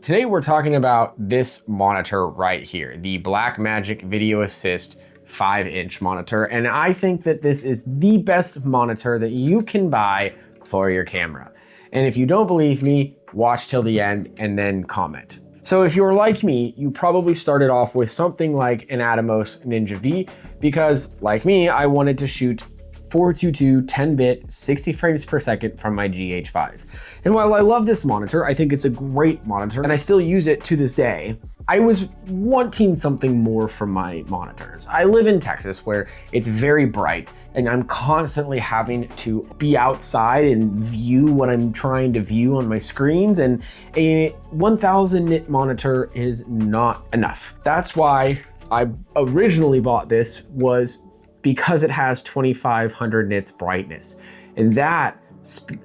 Today we're talking about this monitor right here, the Blackmagic Video Assist 5-inch monitor. And I think that this is the best monitor that you can buy for your camera. And if you don't believe me, watch till the end and then comment. So if you're like me, you probably started off with something like an Atomos Ninja V because, like me, I wanted to shoot 422 10-bit 60 frames per second from my GH5. And while I love this monitor, I think it's a great monitor and I still use it to this day, I was wanting something more from my monitors. I live in Texas where it's very bright and I'm constantly having to be outside and view what I'm trying to view on my screens, and a 1000 nit monitor is not enough. That's why I originally bought this, was because it has 2500 nits brightness. And that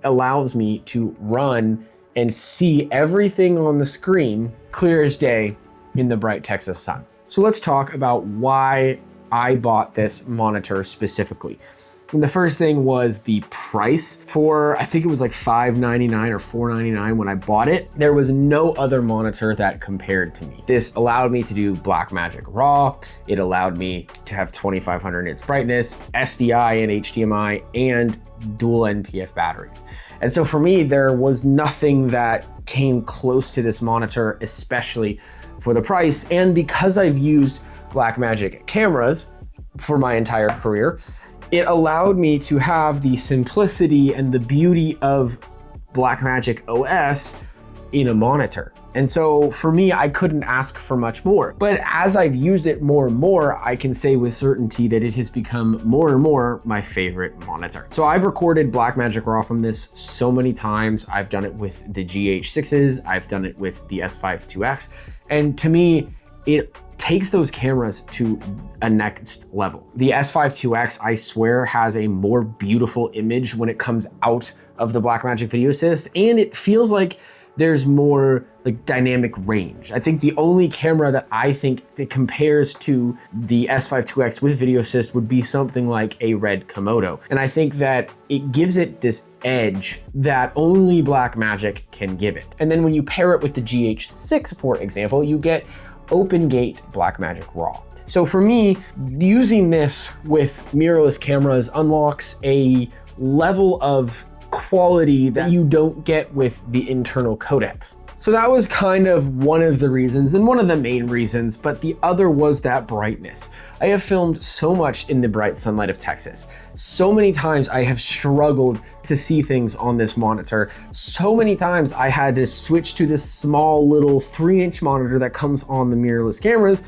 allows me to run and see everything on the screen clear as day in the bright Texas sun. So let's talk about why I bought this monitor specifically. And the first thing was the price. For, I think it was like $5.99 or $4.99 when I bought it. There was no other monitor that compared to me. This allowed me to do Blackmagic RAW. It allowed me to have 2500 nits brightness, SDI and HDMI, and dual NPF batteries. And so for me, there was nothing that came close to this monitor, especially for the price. And because I've used Blackmagic cameras for my entire career, it allowed me to have the simplicity and the beauty of Blackmagic OS in a monitor. And so for me, I couldn't ask for much more. But as I've used it more and more, I can say with certainty that it has become more and more my favorite monitor. So I've recorded Blackmagic RAW from this so many times. I've done it with the GH6s, I've done it with the S5 IIX. And to me, it takes those cameras to a next level. The S5 IIX, I swear, has a more beautiful image when it comes out of the Blackmagic Video Assist, and it feels like there's more like dynamic range. I think the only camera that I think that compares to the S5 IIX with Video Assist would be something like a Red Komodo. And I think that it gives it this edge that only Blackmagic can give it. And then when you pair it with the GH6, for example, you get open gate Blackmagic RAW. So for me, using this with mirrorless cameras unlocks a level of quality that you don't get with the internal codecs. So that was kind of one of the reasons, and one of the main reasons, but the other was that brightness. I have filmed so much in the bright sunlight of Texas. So many times I have struggled to see things on this monitor. So many times I had to switch to this small little 3-inch monitor that comes on the mirrorless cameras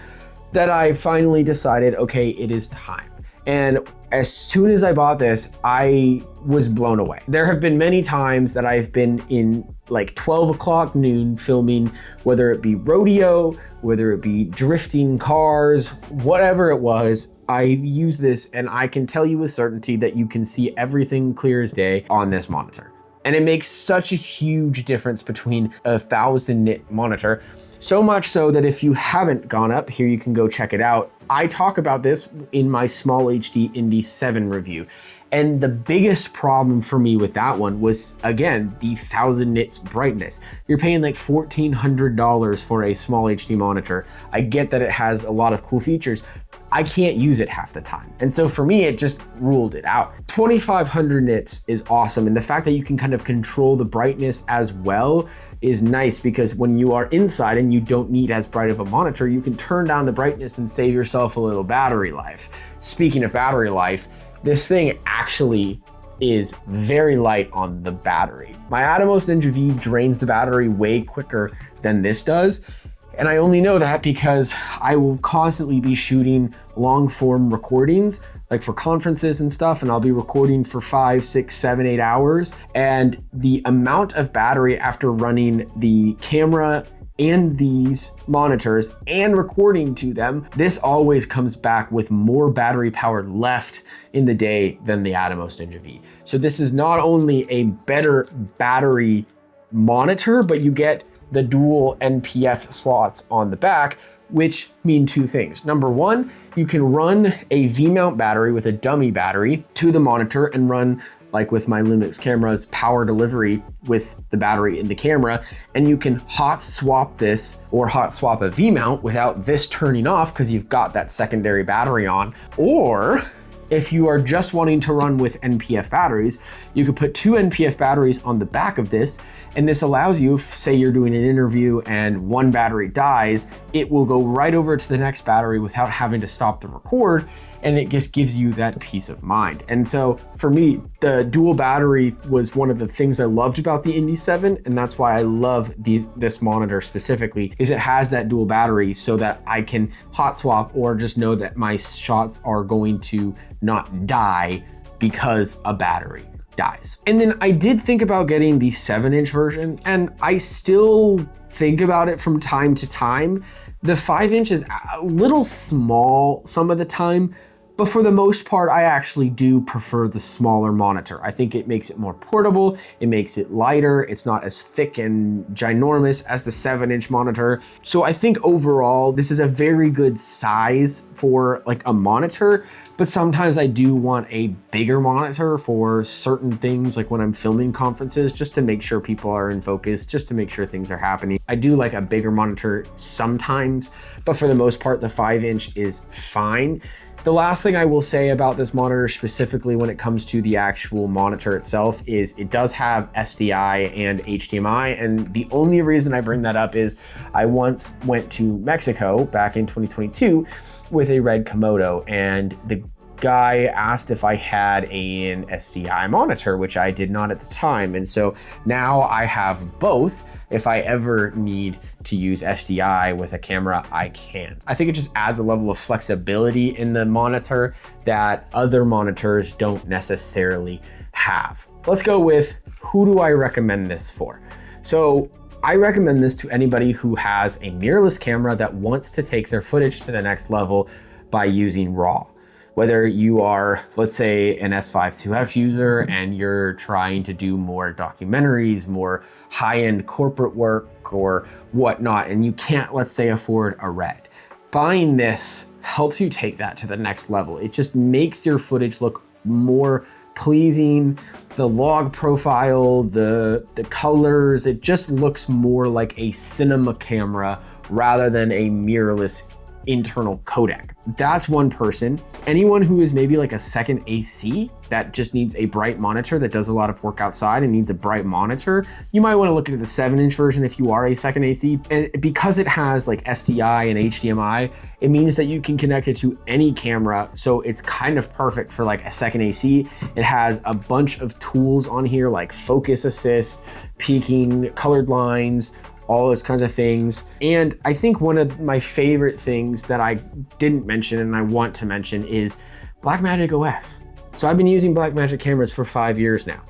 that I finally decided, okay, it is time. And as soon as I bought this, I was blown away. There have been many times that I've been in like 12 o'clock noon filming, whether it be rodeo, whether it be drifting cars, whatever it was, I've used this and I can tell you with certainty that you can see everything clear as day on this monitor. And it makes such a huge difference between a 1000 nit monitor. So much so that if you haven't gone up, here you can go check it out. I talk about this in my Small HD Indy 7 review. And the biggest problem for me with that one was, again, the 1000 nits brightness. You're paying like $1,400 for a Small HD monitor. I get that it has a lot of cool features. I can't use it half the time. And so for me, it just ruled it out. 2500 nits is awesome. And the fact that you can kind of control the brightness as well is nice, because when you are inside and you don't need as bright of a monitor, you can turn down the brightness and save yourself a little battery life. Speaking of battery life, this thing actually is very light on the battery. My Atomos Ninja V drains the battery way quicker than this does. And I only know that because I will constantly be shooting long form recordings, like for conferences and stuff, and I'll be recording for 5, 6, 7, 8 hours. And the amount of battery after running the camera and these monitors and recording to them, this always comes back with more battery power left in the day than the Atomos Ninja V. So this is not only a better battery monitor, but you get the dual NPF slots on the back, which mean two things. Number one, you can run a V-mount battery with a dummy battery to the monitor and run like with my Lumix camera's power delivery with the battery in the camera, and you can hot swap this or hot swap a V-mount without this turning off because you've got that secondary battery on. Or if you are just wanting to run with NPF batteries, you could put 2 NPF batteries on the back of this, and this allows you, if say you're doing an interview and one battery dies, it will go right over to the next battery without having to stop the record, and it just gives you that peace of mind. And so for me, the dual battery was one of the things I loved about the Indy 7, and that's why I love this monitor specifically, is it has that dual battery so that I can hot swap or just know that my shots are going to not die because a battery dies. And then I did think about getting the 7-inch version, and I still think about it from time to time. The 5-inch is a little small some of the time, but for the most part, I actually do prefer the smaller monitor. I think it makes it more portable, it makes it lighter, it's not as thick and ginormous as the 7-inch monitor. So I think overall, this is a very good size for like a monitor, but sometimes I do want a bigger monitor for certain things, like when I'm filming conferences, just to make sure people are in focus, just to make sure things are happening. I do like a bigger monitor sometimes, but for the most part, the 5-inch is fine. The last thing I will say about this monitor specifically when it comes to the actual monitor itself is it does have SDI and HDMI, and the only reason I bring that up is I once went to Mexico back in 2022 with a red Komodo, and the guy asked if I had an SDI monitor, which I did not at the time. And so now I have both. If I ever need to use SDI with a camera, I can. I think it just adds a level of flexibility in the monitor that other monitors don't necessarily have. Let's go with, who do I recommend this for? So I recommend this to anybody who has a mirrorless camera that wants to take their footage to the next level by using RAW. Whether you are, let's say, an S5 IIX user and you're trying to do more documentaries, more high-end corporate work or whatnot, and you can't, let's say, afford a RED. Buying this helps you take that to the next level. It just makes your footage look more pleasing. The log profile, the colors, it just looks more like a cinema camera rather than a mirrorless internal codec. That's one person. Anyone who is maybe like a second AC that just needs a bright monitor that does a lot of work outside and needs a bright monitor, you might want to look at the 7-inch version if you are a second AC. And because it has like SDI and HDMI, it means that you can connect it to any camera. So it's kind of perfect for like a second AC. It has a bunch of tools on here like focus assist, peaking, colored lines, all those kinds of things. And I think one of my favorite things that I didn't mention and I want to mention is Blackmagic OS. So I've been using Blackmagic cameras for 5 years now.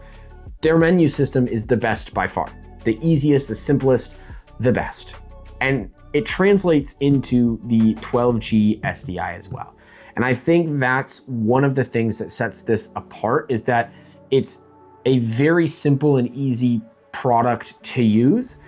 Their menu system is the best by far. The easiest, the simplest, the best. And it translates into the 12G SDI as well. And I think that's one of the things that sets this apart, is that it's a very simple and easy product to use.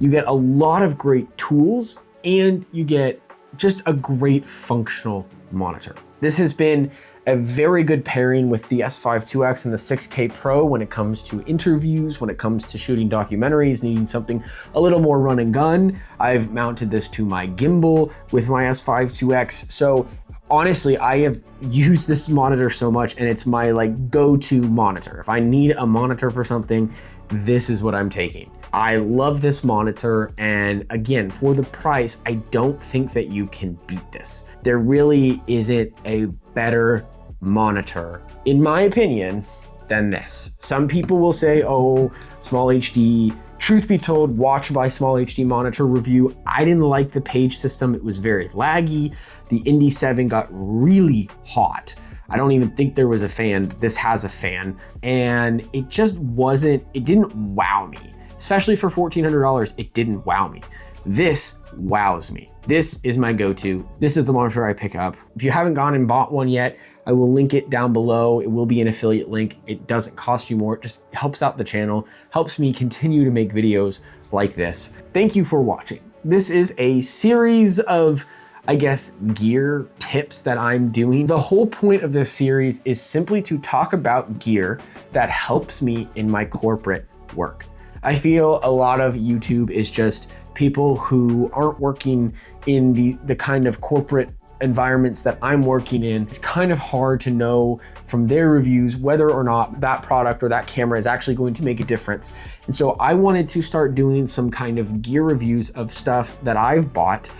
You get a lot of great tools and you get just a great functional monitor. This has been a very good pairing with the S5 IIX and the 6K Pro when it comes to interviews, when it comes to shooting documentaries, needing something a little more run and gun. I've mounted this to my gimbal with my S5 IIX. So honestly, I have used this monitor so much and it's my like go-to monitor. If I need a monitor for something, this is what I'm taking. I love this monitor, and again, for the price, I don't think that you can beat this. There really isn't a better monitor, in my opinion, than this. Some people will say, oh, small HD. Truth be told, watch my small HD monitor review. I didn't like the page system. It was very laggy. The Indy 7 got really hot. I don't even think there was a fan. This has a fan, and it just wasn't, it didn't wow me. Especially for $1,400, it didn't wow me. This wows me. This is my go-to. This is the monitor I pick up. If you haven't gone and bought one yet, I will link it down below. It will be an affiliate link. It doesn't cost you more. It just helps out the channel, helps me continue to make videos like this. Thank you for watching. This is a series of I guess, gear tips that I'm doing. The whole point of this series is simply to talk about gear that helps me in my corporate work. I feel a lot of YouTube is just people who aren't working in the kind of corporate environments that I'm working in. It's kind of hard to know from their reviews whether or not that product or that camera is actually going to make a difference. And so I wanted to start doing some kind of gear reviews of stuff that I've bought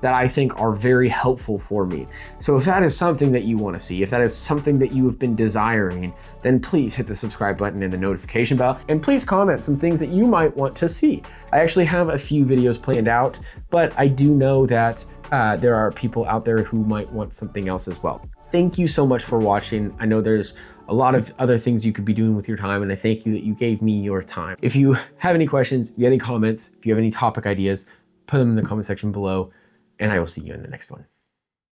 that I think are very helpful for me. So if that is something that you want to see, if that is something that you have been desiring, then please hit the subscribe button and the notification bell, and please comment some things that you might want to see. I actually have a few videos planned out, but I do know that there are people out there who might want something else as well. Thank you so much for watching. I know there's a lot of other things you could be doing with your time, and I thank you that you gave me your time. If you have any questions, if you have any comments, if you have any topic ideas, put them in the comment section below, and I will see you in the next one.